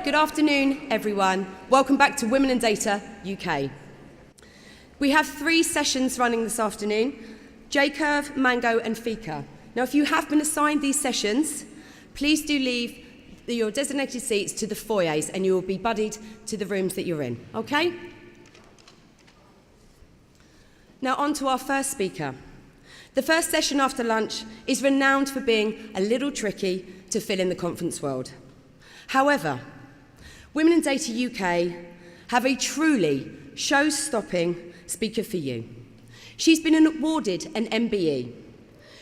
Good afternoon, everyone. Welcome back to Women in Data UK. We have 3 sessions running this afternoon: J-Curve, Mango and Fika. Now, if you have been assigned these sessions, please do leave your designated seats to the foyers and you will be buddied to the rooms that you're in, okay? Now on to our first speaker. The first session after lunch is renowned for being a little tricky to fill in the conference world. However, Women in Data UK have a truly show-stopping speaker for you. She's been awarded an MBE.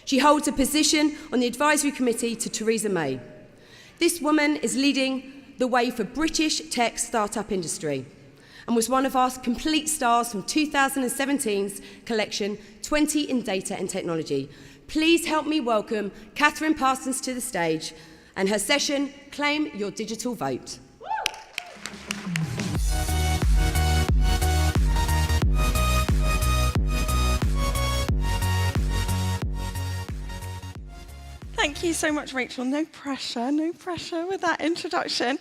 She holds a position on the advisory committee to Theresa May. This woman is leading the way for British tech startup industry and was one of our complete stars from 2017's collection 20 in Data and Technology. Please help me welcome Kathryn Parsons to the stage and her session, Claim Your Digital Vote. Thank you so much, Rachel. No pressure with that introduction.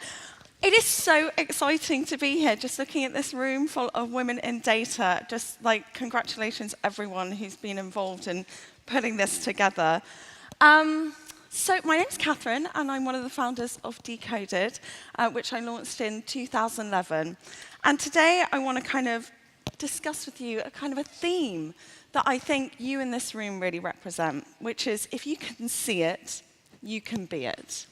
It is so exciting to be here, just looking at this room full of women in data. Just like, congratulations everyone who's been involved in putting this together. So my name's Kathryn, and I'm one of the founders of Decoded, which I launched in 2011. And today I want to kind of discuss with you a kind of a theme that I think you in this room really represent, which is, if you can see it, you can be it.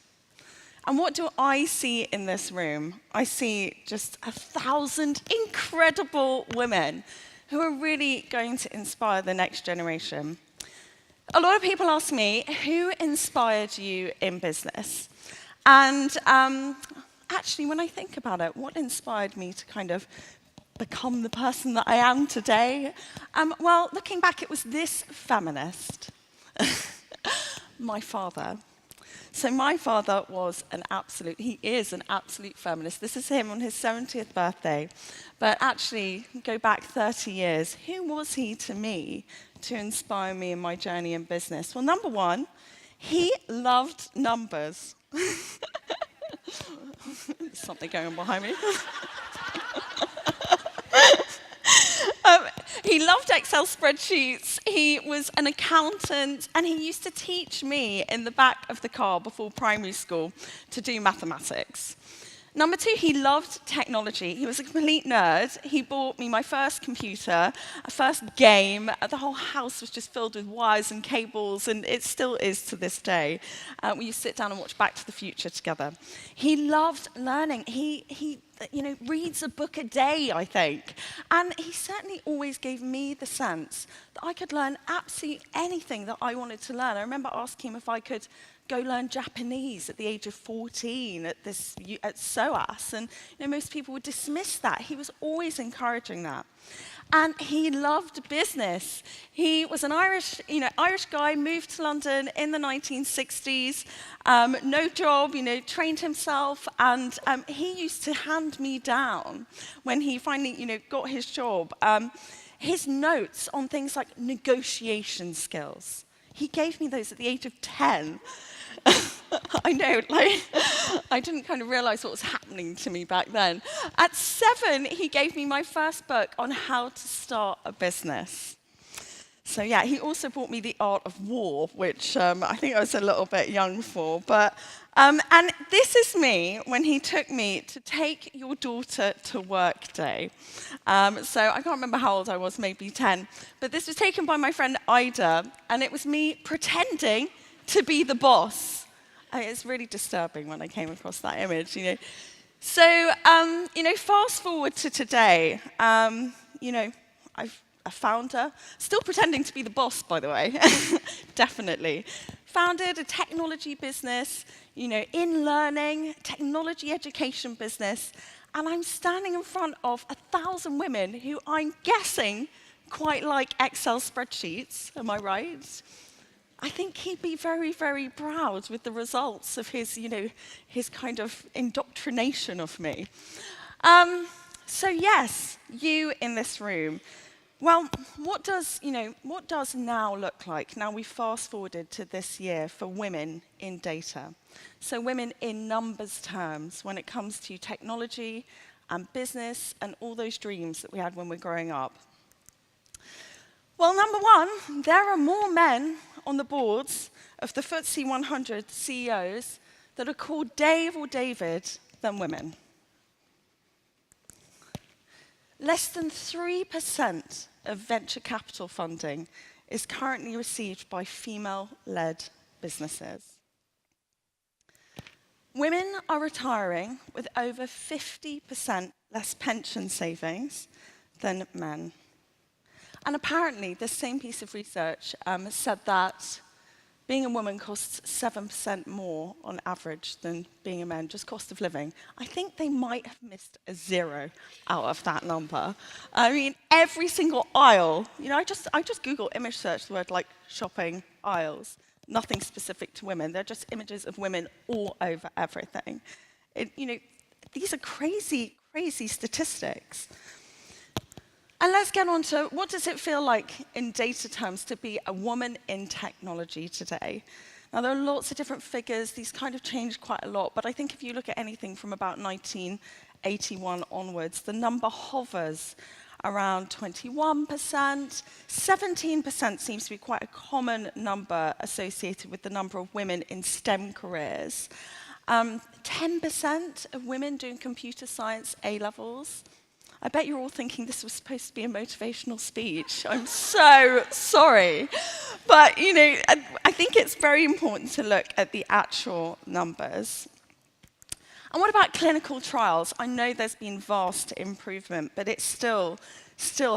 And what do I see in this room? I see just 1,000 incredible women who are really going to inspire the next generation. A lot of people ask me, who inspired you in business? And actually, when I think about it, what inspired me to kind of become the person that I am today? Well, looking back, it was this feminist, my father. So my father was he is an absolute feminist. This is him on his 70th birthday. But actually, go back 30 years, who was he to me to inspire me in my journey in business? Well, number one, he loved numbers. There's something going on behind me. He loved Excel spreadsheets, he was an accountant, and he used to teach me in the back of the car before primary school to do mathematics. Number two, he loved technology. He was a complete nerd. He bought me my first computer, a first game. The whole house was just filled with wires and cables, and it still is to this day. We used to sit down and watch Back to the Future together. He loved learning. He reads a book a day, I think. And he certainly always gave me the sense that I could learn absolutely anything that I wanted to learn. I remember asking him if I could go learn Japanese at the age of 14 at SOAS. And most people would dismiss that. He was always encouraging that. And he loved business. He was an Irish guy, moved to London in the 1960s, no job, trained himself, and he used to hand me down when he finally, got his job, his notes on things like negotiation skills. He gave me those at the age of 10. I know, I didn't kind of realize what was happening to me back then. At 7, he gave me my first book on how to start a business. So yeah, he also bought me The Art of War, which I think I was a little bit young for. But and this is me when he took me to Take Your Daughter to Work Day. So I can't remember how old I was, maybe 10. But this was taken by my friend Ida, and it was me pretending to be the boss. It's really disturbing when I came across that image, So, fast forward to today. I'm a founder, still pretending to be the boss, by the way, definitely. Founded a technology business, in learning, technology education business, and I'm standing in front of 1,000 women who I'm guessing quite like Excel spreadsheets, am I right? I think he'd be very, very proud with the results of his, his kind of indoctrination of me. So yes, you in this room, Well, what does now look like? Now we fast forwarded to this year for women in data. So women in numbers terms when it comes to technology and business and all those dreams that we had when we were growing up. Well, number one, there are more men on the boards of the FTSE 100 CEOs that are called Dave or David than women. Less than 3% of venture capital funding is currently received by female-led businesses. Women are retiring with over 50% less pension savings than men. And apparently, this same piece of research said that being a woman costs 7% more on average than being a man, just cost of living. I think they might have missed a zero out of that number. I mean, every single aisle, I just Google image search the word like shopping aisles. Nothing specific to women. They're just images of women all over everything. These are crazy, crazy statistics. And let's get on to what does it feel like in data terms to be a woman in technology today? Now, there are lots of different figures. These kind of change quite a lot. But I think if you look at anything from about 1981 onwards, the number hovers around 21%. 17% seems to be quite a common number associated with the number of women in STEM careers. 10% of women doing computer science A-levels. I bet you're all thinking this was supposed to be a motivational speech. I'm so sorry. But, I think it's very important to look at the actual numbers. And what about clinical trials? I know there's been vast improvement, but it still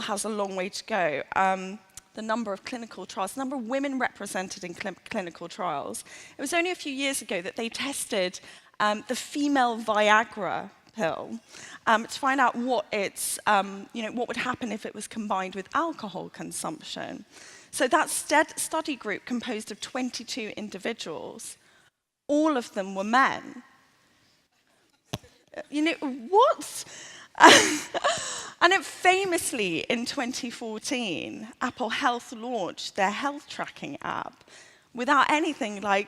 has a long way to go. The number of clinical trials, the number of women represented in clinical trials. It was only a few years ago that they tested the female Viagra pill to find out what would happen if it was combined with alcohol consumption. So that study group composed of 22 individuals. All of them were men. What? And it famously, in 2014, Apple Health launched their health tracking app without anything like,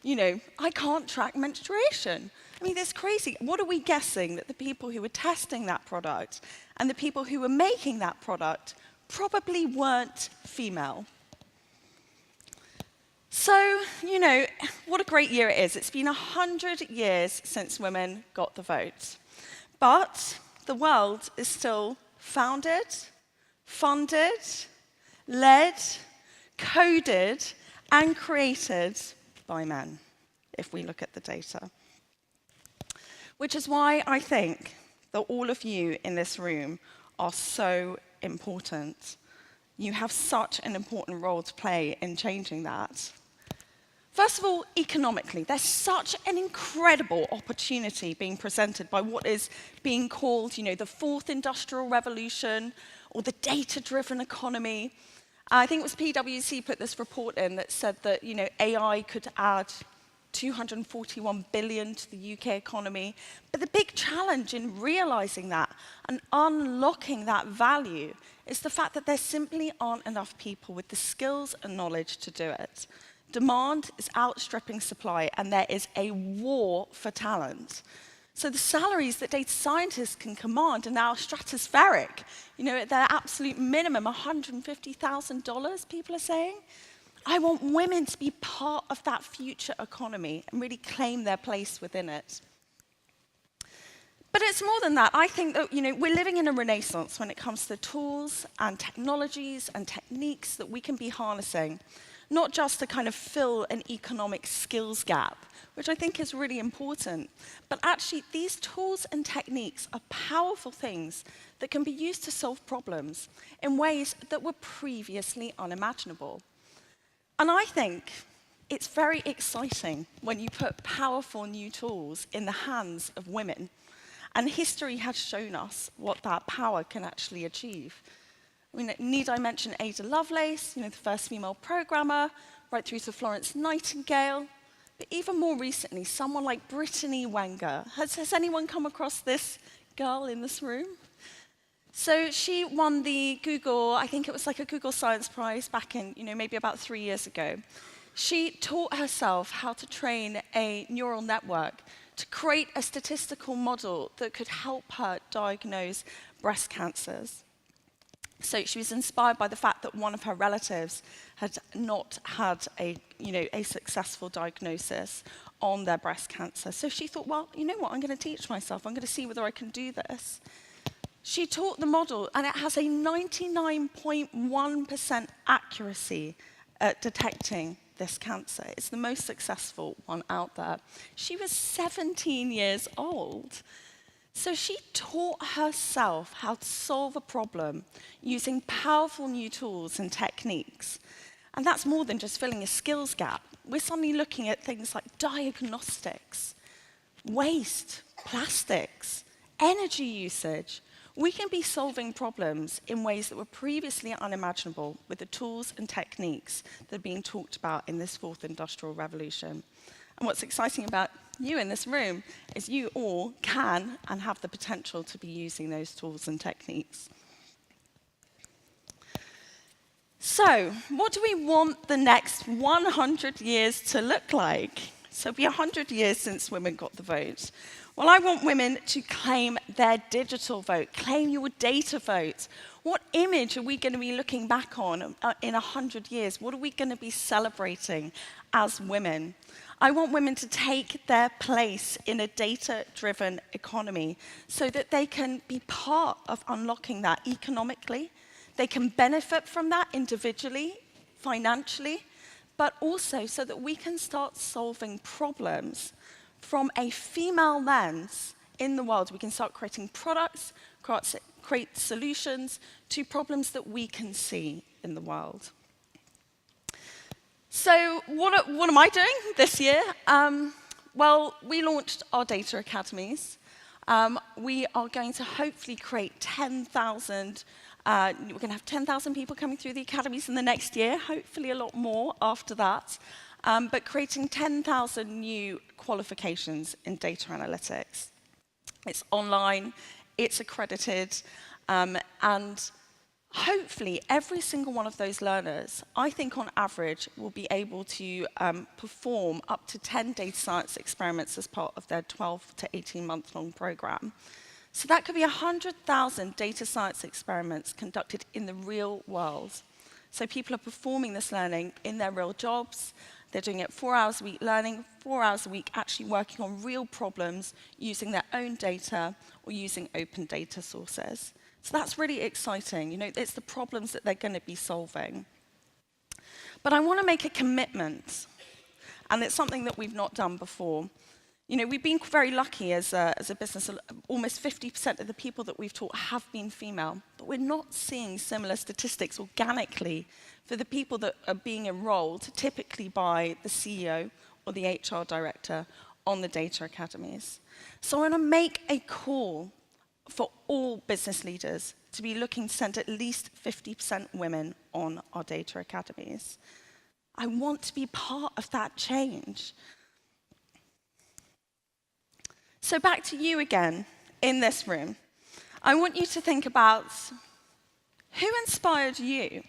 I can't track menstruation. I mean, that's crazy. What are we guessing? That the people who were testing that product and the people who were making that product probably weren't female. So, what a great year it is. It's been 100 years since women got the vote. But the world is still founded, funded, led, coded, and created by men, if we look at the data. Which is why I think that all of you in this room are so important. You have such an important role to play in changing that. First of all, economically, there's such an incredible opportunity being presented by what is being called, the fourth industrial revolution or the data-driven economy. I think it was PwC put this report in that said that, AI could add 241 billion to the UK economy. But the big challenge in realizing that and unlocking that value is the fact that there simply aren't enough people with the skills and knowledge to do it. Demand is outstripping supply, and there is a war for talent. So the salaries that data scientists can command are now stratospheric. At their absolute minimum, $150,000, people are saying. I want women to be part of that future economy and really claim their place within it. But it's more than that. I think that, we're living in a renaissance when it comes to tools and technologies and techniques that we can be harnessing, not just to kind of fill an economic skills gap, which I think is really important, but actually these tools and techniques are powerful things that can be used to solve problems in ways that were previously unimaginable. And I think it's very exciting when you put powerful new tools in the hands of women. And history has shown us what that power can actually achieve. Need I mention Ada Lovelace, the first female programmer, right through to Florence Nightingale. But even more recently, someone like Brittany Wenger. Has anyone come across this girl in this room? So she won the Google, I think it was like a Google Science Prize back in, maybe about 3 years ago. She taught herself how to train a neural network to create a statistical model that could help her diagnose breast cancers. So she was inspired by the fact that one of her relatives had not had a successful diagnosis on their breast cancer. So she thought, well, you know what, I'm going to teach myself. I'm going to see whether I can do this. She taught the model, and it has a 99.1% accuracy at detecting this cancer. It's the most successful one out there. She was 17 years old. So she taught herself how to solve a problem using powerful new tools and techniques. And that's more than just filling a skills gap. We're suddenly looking at things like diagnostics, waste, plastics, energy usage. We can be solving problems in ways that were previously unimaginable with the tools and techniques that are being talked about in this fourth industrial revolution. And what's exciting about you in this room is you all can and have the potential to be using those tools and techniques. So, what do we want the next 100 years to look like? So it'll be 100 years since women got the vote. Well, I want women to claim their digital vote, claim your data vote. What image are we going to be looking back on in 100 years? What are we going to be celebrating as women? I want women to take their place in a data-driven economy so that they can be part of unlocking that economically. They can benefit from that individually, financially, but also so that we can start solving problems from a female lens in the world. We can start creating products, create solutions to problems that we can see in the world. So what am I doing this year? Well, we launched our data academies. We are going to hopefully create 10,000, we're going to have 10,000 people coming through the academies in the next year, hopefully a lot more after that. But creating 10,000 new qualifications in data analytics. It's online, it's accredited, and hopefully every single one of those learners, I think on average, will be able to perform up to 10 data science experiments as part of their 12 to 18-month-long program. So that could be 100,000 data science experiments conducted in the real world. So people are performing this learning in their real jobs. They're doing it 4 hours a week learning, 4 hours a week actually working on real problems using their own data or using open data sources. So that's really exciting. It's the problems that they're going to be solving. But I want to make a commitment, and it's something that we've not done before. We've been very lucky as a business. Almost 50% of the people that we've taught have been female, but we're not seeing similar statistics organically for the people that are being enrolled, typically by the CEO or the HR director on the data academies. So I want to make a call for all business leaders to be looking to send at least 50% women on our data academies. I want to be part of that change. So back to you again in this room. I want you to think about who inspired you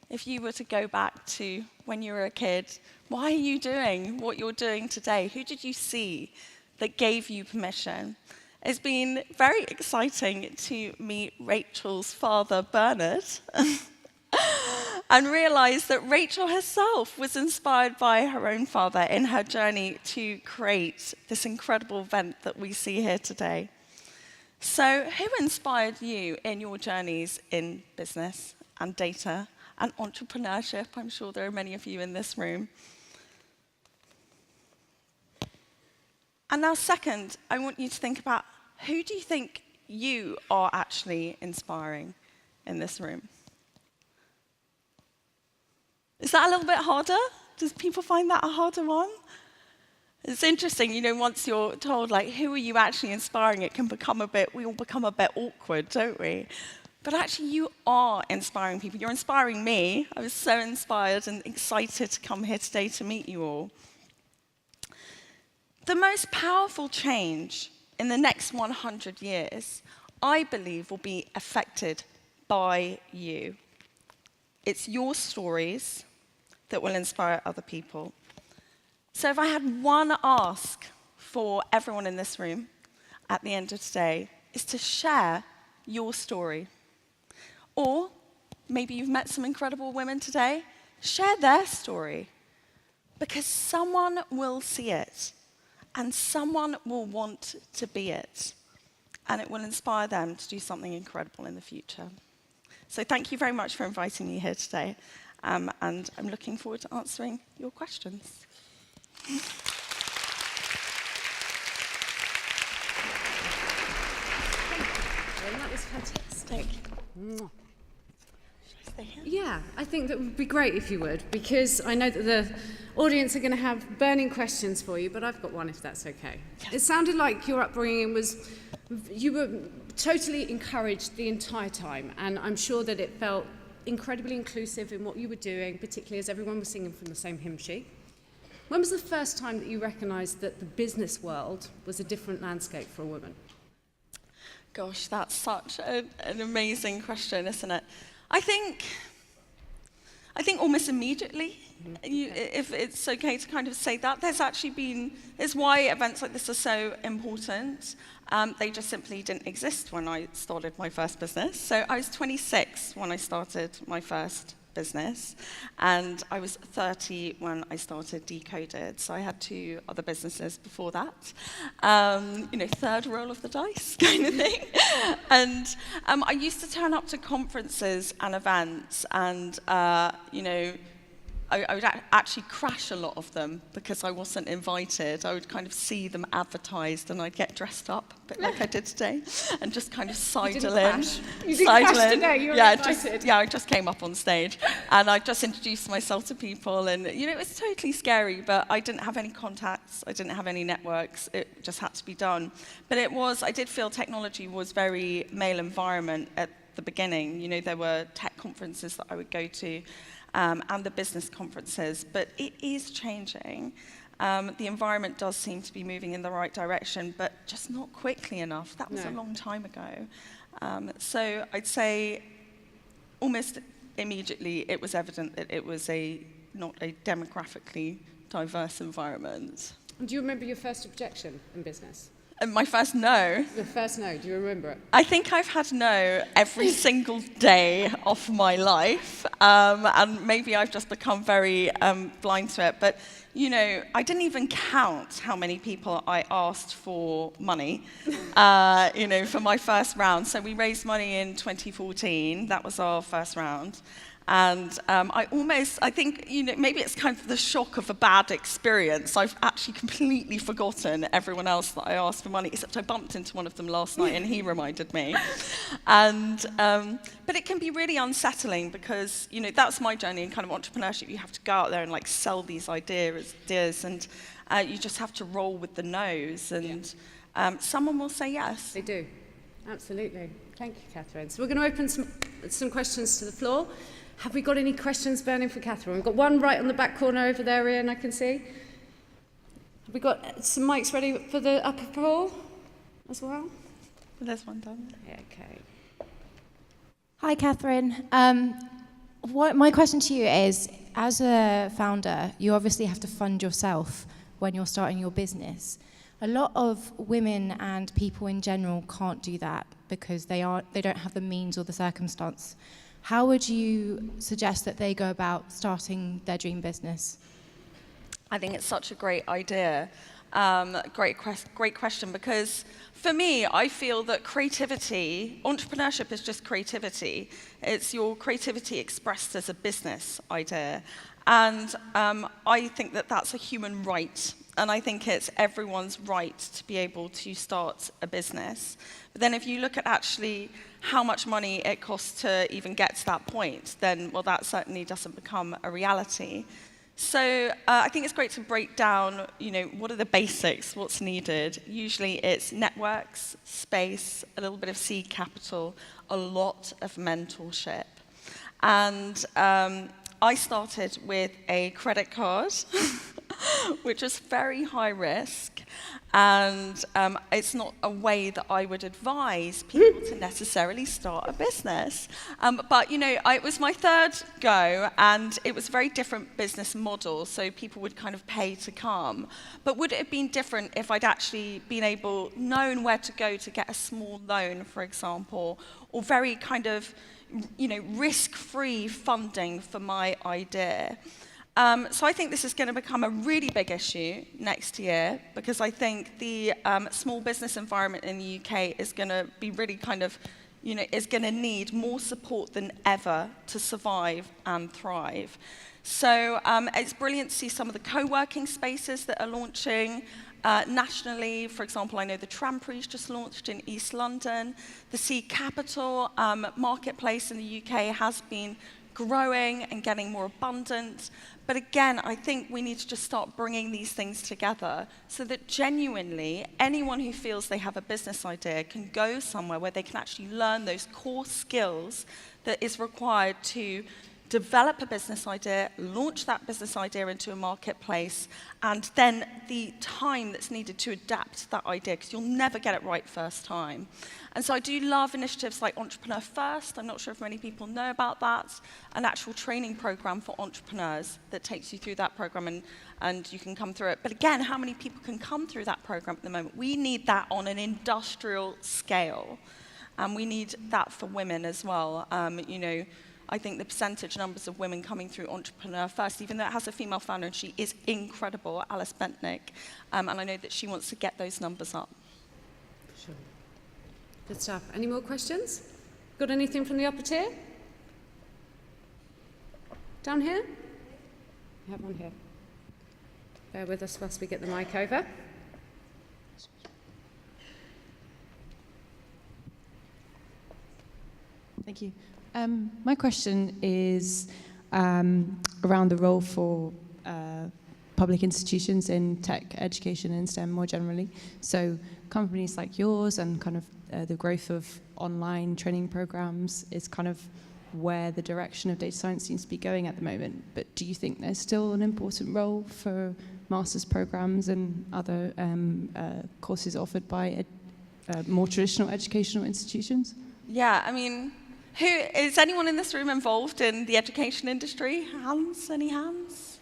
if you were to go back to when you were a kid. Why are you doing what you're doing today? Who did you see that gave you permission? It's been very exciting to meet Rachel's father, Bernard, and realize that Rachel herself was inspired by her own father in her journey to create this incredible event that we see here today. So who inspired you in your journeys in business and data and entrepreneurship? I'm sure there are many of you in this room. And now second, I want you to think about who do you think you are actually inspiring in this room? Is that a little bit harder? Does people find that a harder one? It's interesting, once you're told, who are you actually inspiring, it can become we all become a bit awkward, don't we? But actually, you are inspiring people. You're inspiring me. I was so inspired and excited to come here today to meet you all. The most powerful change in the next 100 years, I believe will be affected by you. It's your stories that will inspire other people. So if I had one ask for everyone in this room at the end of today, is to share your story. Or maybe you've met some incredible women today, share their story. Because someone will see it, and someone will want to be it. And it will inspire them to do something incredible in the future. So thank you very much for inviting me here today. And I'm looking forward to answering your questions. That was fantastic. Should I stay here? Yeah, I think that would be great if you would, because I know that the audience are going to have burning questions for you, but I've got one if that's okay. Yes. It sounded like your upbringing was, you were totally encouraged the entire time, and I'm sure that it felt incredibly inclusive in what you were doing, particularly as everyone was singing from the same hymn sheet. When was the first time that you recognised that the business world was a different landscape for a woman? Gosh, that's such an amazing question, isn't it? I think almost immediately, if it's okay to kind of say that, it's why events like this are so important. They just simply didn't exist when I started my first business. So I was 26 when I started my first business, and I was 30 when I started Decoded. So I had 2 other businesses before that. Third roll of the dice kind of thing. And I used to turn up to conferences and events, and I would actually crash a lot of them because I wasn't invited. I would kind of see them advertised, and I'd get dressed up a bit like I did today, and just kind of sidle in. You didn't crash today, you were invited. I just came up on stage, and I just introduced myself to people, and it was totally scary, but I didn't have any contacts, I didn't have any networks, it just had to be done. But I did feel technology was very male environment at the beginning. There were tech conferences that I would go to, and the business conferences, but it is changing. The environment does seem to be moving in the right direction, but just not quickly enough. That was a long time ago. So I'd say almost immediately it was evident that it was not a demographically diverse environment. Do you remember your first objection in business? And my first no. The first no, do you remember it? I think I've had no every single day of my life, and maybe I've just become very blind to it. But, I didn't even count how many people I asked for money, for my first round. So we raised money in 2014. That was our first round. And I think, maybe it's kind of the shock of a bad experience. I've actually completely forgotten everyone else that I asked for money, except I bumped into one of them last night and he reminded me. But it can be really unsettling because, that's my journey in kind of entrepreneurship. You have to go out there and sell these ideas and you just have to roll with the no's, and someone will say yes. They do, absolutely. Thank you, Kathryn. So we're going to open some questions to the floor. Have we got any questions burning for Kathryn? We've got one right on the back corner over there, Ian, I can see. Have we got some mics ready for the upper floor as well? There's one down there. Yeah, okay. Hi, Kathryn. My question to you is, as a founder, you obviously have to fund yourself when you're starting your business. A lot of women and people in general can't do that because they don't have the means or the circumstance. How would you suggest that they go about starting their dream business? I think it's such a great idea. Great question, because for me, I feel that entrepreneurship is just creativity. It's your creativity expressed as a business idea. And I think that that's a human right. And I think it's everyone's right to be able to start a business. But then if you look at actually how much money it costs to even get to that point, then, well, that certainly doesn't become a reality. So I think it's great to break down, what are the basics, what's needed. Usually it's networks, space, a little bit of seed capital, a lot of mentorship. And I started with a credit card. which was very high risk. And it's not a way that I would advise people to necessarily start a business. But, it was my third go, and it was a very different business model, so people would kind of pay to come. But would it have been different if I'd actually known where to go to get a small loan, for example, or very kind of, risk-free funding for my idea? So I think this is going to become a really big issue next year, because I think the small business environment in the UK is going to be really kind of, is going to need more support than ever to survive and thrive. So it's brilliant to see some of the co-working spaces that are launching nationally. For example, I know the Trampories just launched in East London. The Seed Capital marketplace in the UK has been growing and getting more abundant. But again, I think we need to just start bringing these things together so that genuinely anyone who feels they have a business idea can go somewhere where they can actually learn those core skills that is required to develop a business idea, launch that business idea into a marketplace, and then the time that's needed to adapt that idea, because you'll never get it right first time. And so I do love initiatives like Entrepreneur First. I'm not sure if many people know about that, an actual training program for entrepreneurs that takes you through that program, and you can come through it. But again, how many people can come through that program at the moment? We need that on an industrial scale, and we need that for women as well. I think the percentage numbers of women coming through Entrepreneur First, even though it has a female founder, and she is incredible, Alice Bentnick, and I know that she wants to get those numbers up. Sure. Good stuff. Any more questions? Got anything from the upper tier? Down here? We have one here. Bear with us whilst we get the mic over. Thank you. My question is around the role for public institutions in tech education and STEM more generally. So companies like yours and kind of the growth of online training programs is kind of where the direction of data science seems to be going at the moment. But do you think there's still an important role for master's programs and other courses offered by more traditional educational institutions? Yeah, I mean, is anyone in this room involved in the education industry? Hands? Any hands?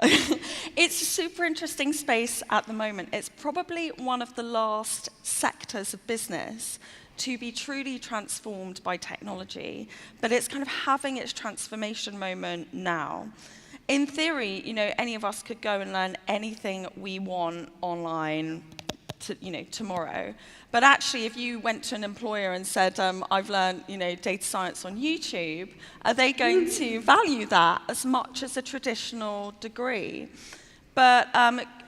It's a super interesting space at the moment. It's probably one of the last sectors of business to be truly transformed by technology, but it's kind of having its transformation moment now. In theory, any of us could go and learn anything we want online tomorrow. But actually, if you went to an employer and said, I've learned, data science on YouTube, are they going to value that as much as a traditional degree? But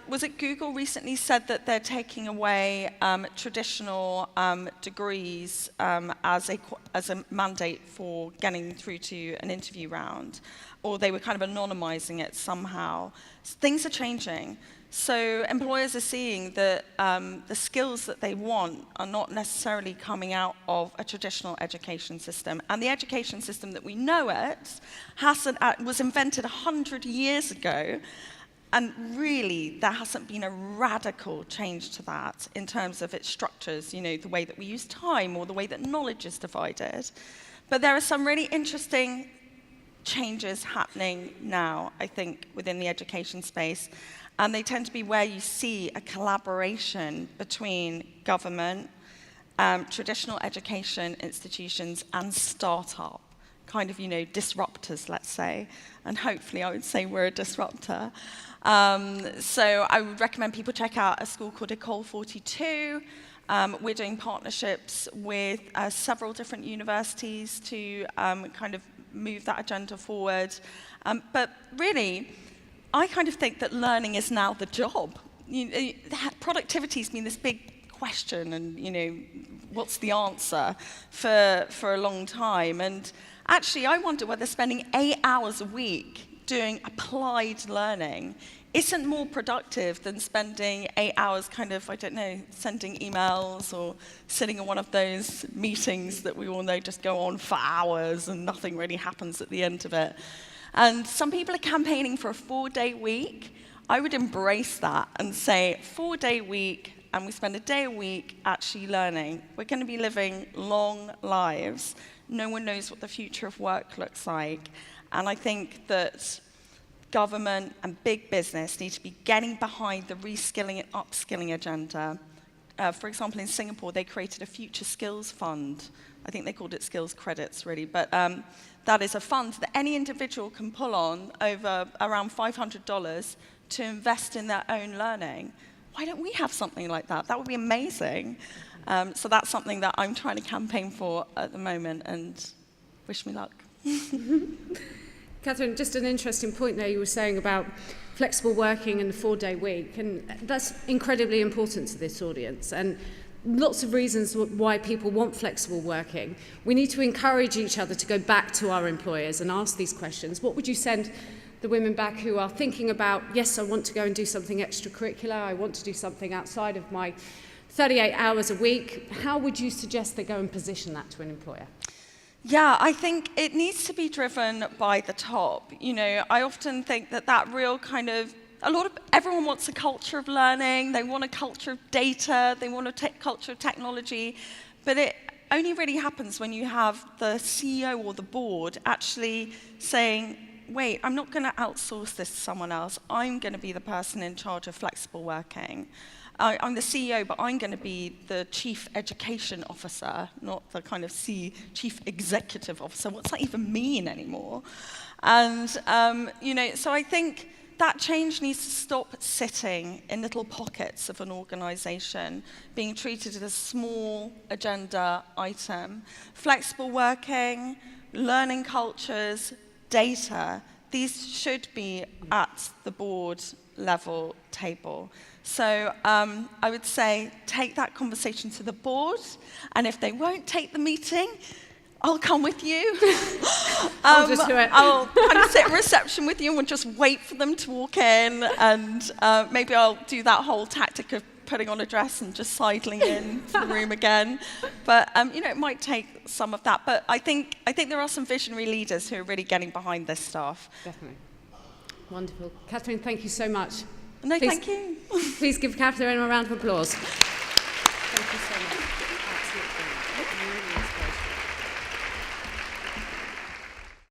was it Google recently said that they're taking away traditional degrees as a mandate for getting through to an interview round? Or they were kind of anonymizing it somehow. Things are changing. So employers are seeing that the skills that they want are not necessarily coming out of a traditional education system. And the education system that we know it was invented 100 years ago. And really, there hasn't been a radical change to that in terms of its structures, the way that we use time or the way that knowledge is divided. But there are some really interesting changes happening now, I think, within the education space. And they tend to be where you see a collaboration between government, traditional education institutions, and startup, kind of, disruptors, let's say. And hopefully, I would say we're a disruptor. So I would recommend people check out a school called Ecole 42. We're doing partnerships with several different universities to kind of move that agenda forward. But really, I kind of think that learning is now the job. Productivity's been this big question, and what's the answer for a long time. And actually, I wonder whether spending 8 hours a week doing applied learning isn't more productive than spending 8 hours kind of, sending emails or sitting in one of those meetings that we all know just go on for hours and nothing really happens at the end of it. And some people are campaigning for a 4-day week. I would embrace that and say 4-day week, and we spend a day a week actually learning. We're going to be living long lives. No one knows what the future of work looks like. And I think that government and big business need to be getting behind the reskilling and upskilling agenda. For example, in Singapore, they created a future skills fund. I think they called it skills credits, really. But that is a fund that any individual can pull on over around $500 to invest in their own learning. Why don't we have something like that? That would be amazing. So that's something that I'm trying to campaign for at the moment, and wish me luck. Kathryn, just an interesting point there you were saying about flexible working and the 4-day week, and that's incredibly important to this audience, and lots of reasons why people want flexible working. We need to encourage each other to go back to our employers and ask these questions. What would you send the women back who are thinking about, yes, I want to go and do something extracurricular, I want to do something outside of my 38 hours a week? How would you suggest they go and position that to an employer? Yeah, I think it needs to be driven by the top. You know, I often think that real kind of, everyone wants a culture of learning, they want a culture of data, they want a culture of technology, but it only really happens when you have the CEO or the board actually saying, wait, I'm not going to outsource this to someone else, I'm going to be the person in charge of flexible working. I'm the CEO, but I'm going to be the chief education officer, not the kind of chief executive officer. What's that even mean anymore? And, you know, so I think that change needs to stop sitting in little pockets of an organization, being treated as a small agenda item. Flexible working, learning cultures, data, these should be at the board level table. So I would say take that conversation to the board, and if they won't take the meeting, I'll come with you. I'll just do it. I'll kind of sit at reception with you and we'll just wait for them to walk in, and maybe I'll do that whole tactic of putting on a dress and just sidling in to the room again. But you know, it might take some of that. But I think there are some visionary leaders who are really getting behind this stuff. Definitely. Wonderful. Kathryn, thank you so much. No, thank you. Please give Kathryn a round of applause. Thank you so much. Absolutely. Really inspirational.